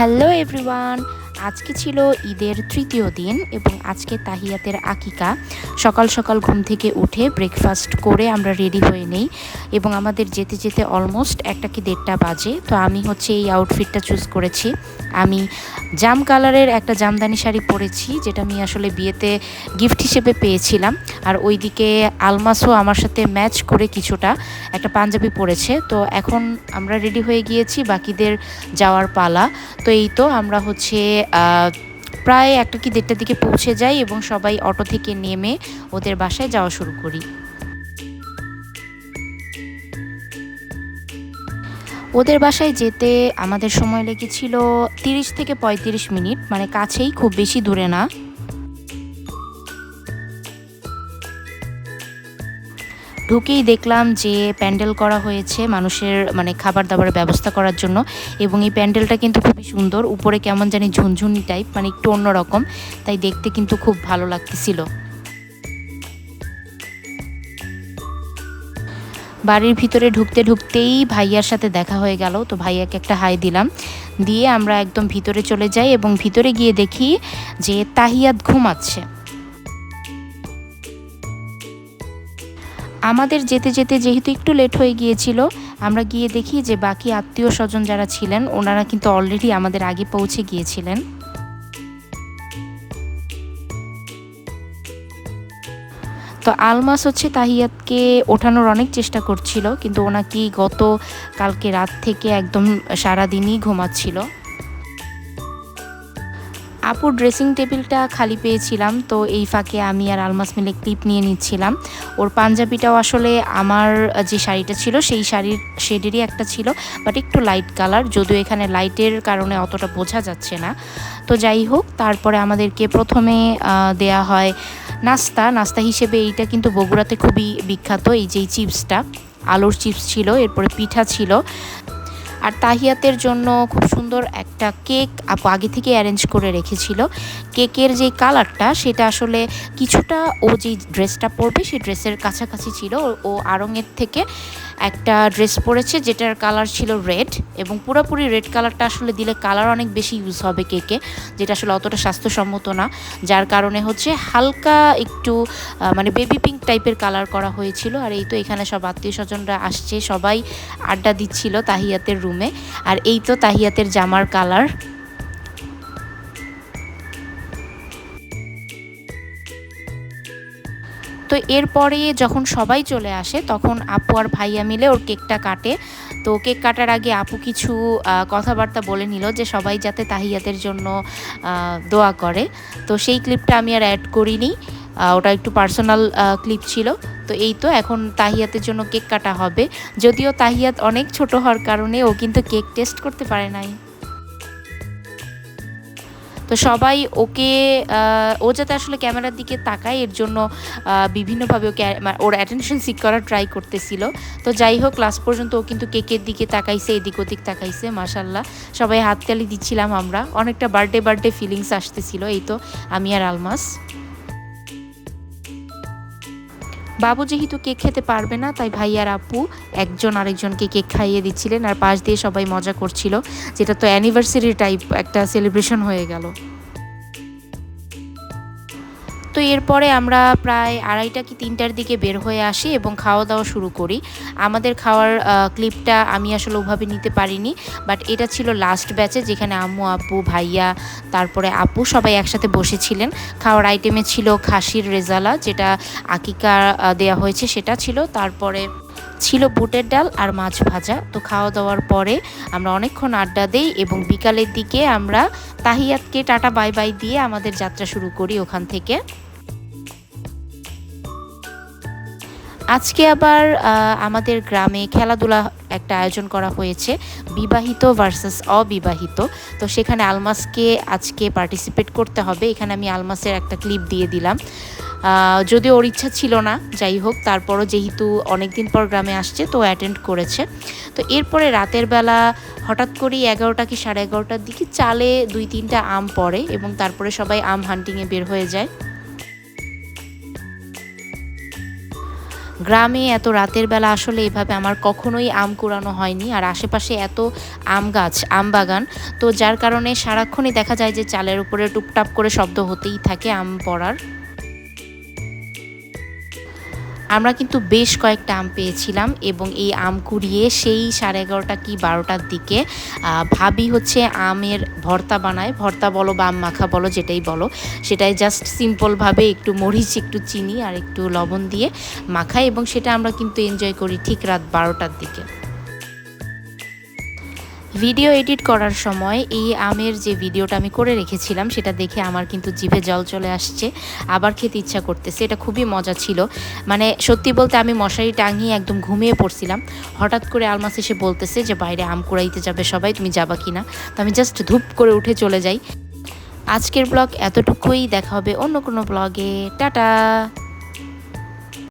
Hello everyone, আজকে ছিল ঈদের তৃতীয় দিন এবং আজকে তাহিয়াতের আকিকা। সকাল সকাল ঘুম থেকে উঠে ব্রেকফাস্ট করে আমরা রেডি হয়ে নেই এবং আমাদের যেতে যেতে অলমোস্ট 1টা কি 1:30 বাজে। তো আমি এই আউটফিটটা চুজ করেছি। আমি জাম কালারের একটা জামদানি শাড়ি পরেছি, যেটা আমি আসলে বিয়েতে গিফট হিসেবে পেয়েছিলাম। আর ওইদিকে আলমাসও আমার সাথে ম্যাচ করে কিছুটা একটা পাঞ্জাবি পরেছে। তো এখন আমরা রেডি হয়ে গিয়েছি, বাকিদের যাওয়ার পালা। তো এই তো আমরা প্রায় 1টা কি 1:30 দিকে পৌঁছে যাই এবং সবাই অটো থেকে নেমে ওদের বাসায় যাওয়া শুরু করি। ওদের বাসায় যেতে আমাদের সময় লেগেছিল 30 থেকে 35 মিনিট, মানে কাছেই, খুব বেশি দূরে না। ঢুকেই দেখলাম যে প্যান্ডেল করা হয়েছে মানুষের খাবার দাবারের ব্যবস্থা করার জন্য, এবং এই প্যান্ডেলটা কিন্তু খুবই সুন্দর। উপরে কেমন জানি ঝুনঝুনি টাইপ, একটু অন্যরকম, তাই দেখতে কিন্তু খুব ভালো লাগতেছিল। বাড়ির ভিতরে ঢুকতে ঢুকতেই ভাইয়ার সাথে দেখা হয়ে গেল। তো ভাইয়াকে একটা হাই দিলাম, দিয়ে আমরা একদম ভিতরে চলে যাই এবং ভিতরে গিয়ে দেখি যে তাহিয়াত ঘুমাচ্ছে। আমাদের যেতে যেতে যেহেতু একটু লেট হয়ে গিয়েছিল, আমরা গিয়ে দেখি যে বাকি আত্মীয় স্বজন যারা ছিলেন ওনারা কিন্তু অলরেডি আমাদের আগে পৌঁছে গিয়েছিলেন। তো আলমাস তাহিয়াতকে ওঠানোর অনেক চেষ্টা করছিল, কিন্তু ওনাকে কালকে রাত থেকে একদম সারাদিনই ঘুমাচ্ছিল। আপুর ড্রেসিং টেবিলটা খালি পেয়েছিলাম, তো এই ফাঁকে আমি আর আলমাস মিলে ক্লিপ নিয়ে নিচ্ছিলাম। ওর পাঞ্জাবিটাও আসলে আমার যে শাড়িটা ছিল সেই শাড়ির শেডেরই একটা ছিল, বাট একটু লাইট কালার, যদিও এখানে লাইটের কারণে অতটা বোঝা যাচ্ছে না। তো যাই হোক, তারপরে আমাদেরকে প্রথমে দেয়া হয় নাস্তা হিসেবে। এইটা কিন্তু বগুড়াতে খুবই বিখ্যাত, এই যে চিপসটা, আলুর চিপস ছিল, এরপরে পিঠা ছিল। আর তাহিয়াতের জন্য খুব সুন্দর একটা কেক আপু আগে থেকে অ্যারেঞ্জ করে রেখেছিল। কেকের যে কালারটা সেটা আসলে কিছুটা ও যেই ড্রেসটা পরবে সেই ড্রেসের কাছাকাছি ছিল। ও আড়ংয়ের থেকে একটা ড্রেস পরেছে যেটার কালার ছিল রেড, এবং পুরোপুরি রেড কালারটা আসলে দিলে কালার অনেক বেশি ইউজ হবে কেকে, যেটা আসলে অতটা স্বাস্থ্যসম্মত না। যার কারণে হালকা একটু বেবি পিঙ্ক টাইপের কালার করা হয়েছিল। আর এই তো এখানে সব আত্মীয় স্বজনরা আসছে, সবাই আড্ডা দিচ্ছিল তাহিয়াতের রুমে। আর এই তো তাহিয়াতের জামার কালার। তো এরপরে যখন সবাই চলে আসে তখন আপু আর ভাইয়া মিলে ওর কেকটা কাটে। তো কেক কাটার আগে আপু কিছু কথাবার্তা বলে নিল যে সবাই যাতে তাহিয়াতের জন্য দোয়া করে। তো সেই ক্লিপটা আমি আর অ্যাড করিনি, ওটা একটু পার্সোনাল ক্লিপ ছিল। তো এই তো এখন তাহিয়াতের জন্য কেক কাটা হবে, যদিও তাহিয়াত অনেক ছোট হওয়ার কারণে ও কিন্তু কেক টেস্ট করতে পারে নাই। তো সবাই ও যাতে আসলে ক্যামেরার দিকে তাকায় এর জন্য বিভিন্নভাবে ওর অ্যাটেনশন সিক করার ট্রাই করতেছিল। তো যাই হোক, লাস্ট পর্যন্ত ও কিন্তু কেকের দিকে তাকাইছে, এদিক ওদিক তাকাইছে। মাশাল্লাহ, সবাই হাততালি দিচ্ছিলাম আমরা, অনেকটা বার্থডে ফিলিংস আসতেছিল। এই তো আমি আর আলমাস। বাবু যেহেতু কেক খেতে পারবে না, তাই ভাই আর আপু একজন আরেকজনকে কেক খাইয়ে দিচ্ছিলেন, আর পাশ দিয়ে সবাই মজা করছিল, যেটা তো অ্যানিভার্সারি টাইপ একটা সেলিব্রেশন হয়ে গেল। তো এরপরে আমরা প্রায় 2:30 কি 3টার দিকে বের হয়ে আসি এবং খাওয়া দাওয়া শুরু করি। আমাদের খাওয়ার ক্লিপটা আমি আসলে ওভাবে নিতে পারিনি, বাট এটা ছিল লাস্ট ব্যাচে, যেখানে আম্মু, আব্বু, ভাইয়া, তারপরে আপু সবাই একসাথে বসেছিলেন। খাওয়ার আইটেমে ছিল খাসির রেজালা, যেটা আকিকা দেয়া হয়েছে সেটা ছিল, তারপরে ছিল বুটের ডাল আর মাছ ভাজা। তো খাওয়া দাওয়ার পরে আমরা অনেকক্ষণ আড্ডা দেই এবং বিকালের দিকে আমরা তাহিয়াতকে টাটা বাই বাই দিয়ে আমাদের যাত্রা শুরু করি ওখান থেকে। আজকে আবার আমাদের গ্রামে খেলাধুলা একটা আয়োজন করা হয়েছে, বিবাহিত ভার্সেস অবিবাহিত। তো সেখানে আলমাসকে আজকে পার্টিসিপেট করতে হবে। এখানে আমি আলমাসের একটা ক্লিপ দিয়ে দিলাম, যদিও ওর ইচ্ছা ছিল না, যাই হোক তারপরও যেহেতু অনেক দিন পর গ্রামে আসছে তো অ্যাটেন্ড করেছে। তো এরপরে রাতের বেলা হঠাৎ করেই 11টা কি 11:30টার দিকে চালে 2-3টা আম পড়ে এবং তারপরে সবাই আম হান্টিংয়ে বের হয়ে যায়। গ্রামে এত রাতের বেলা আসলে এভাবে আমার কখনোই আম কুড়ানো হয়নি, আর আশেপাশে এত আম গাছ, আম বাগান, তো যার কারণে সারাক্ষণই দেখা যায় যে চালের উপরে টুপটাপ করে শব্দ হতেই থাকে আম পড়ার। আমরা কিন্তু বেশ কয়েকটা আম পেয়েছিলাম এবং এই আম কুড়িয়ে সেই 11:30 কি 12টার দিকে ভাবি হচ্ছে আমের ভর্তা বানায়। ভর্তা বলো বা আম মাখা বলো, যেটাই বলো, সেটাই জাস্ট সিম্পলভাবে একটু মরিচ, একটু চিনি আর একটু লবণ দিয়ে মাখায়, এবং সেটা আমরা কিন্তু এনজয় করি ঠিক রাত 12টার দিকে। ভিডিও এডিট করার সময় এই আমের যে ভিডিওটা আমি করে রেখেছিলাম সেটা দেখে আমার কিন্তু জিভে জল চলে আসছে, আবার খেতে ইচ্ছা করতেছে। এটা খুবই মজা ছিল। মানে সত্যি বলতে আমি মশারি টাঙিয়ে একদম ঘুমিয়ে পড়ছিলাম। হঠাৎ করে আলমাস এসে বলতেছে যে বাইরে আম কুড়াইতে যাবে সবাই, তুমি যাবা কি না? তো আমি জাস্ট ধুপ করে উঠে চলে যাই। আজকের ব্লগ এতটুকুই, দেখা হবে অন্য কোনো ব্লগে। টাটা।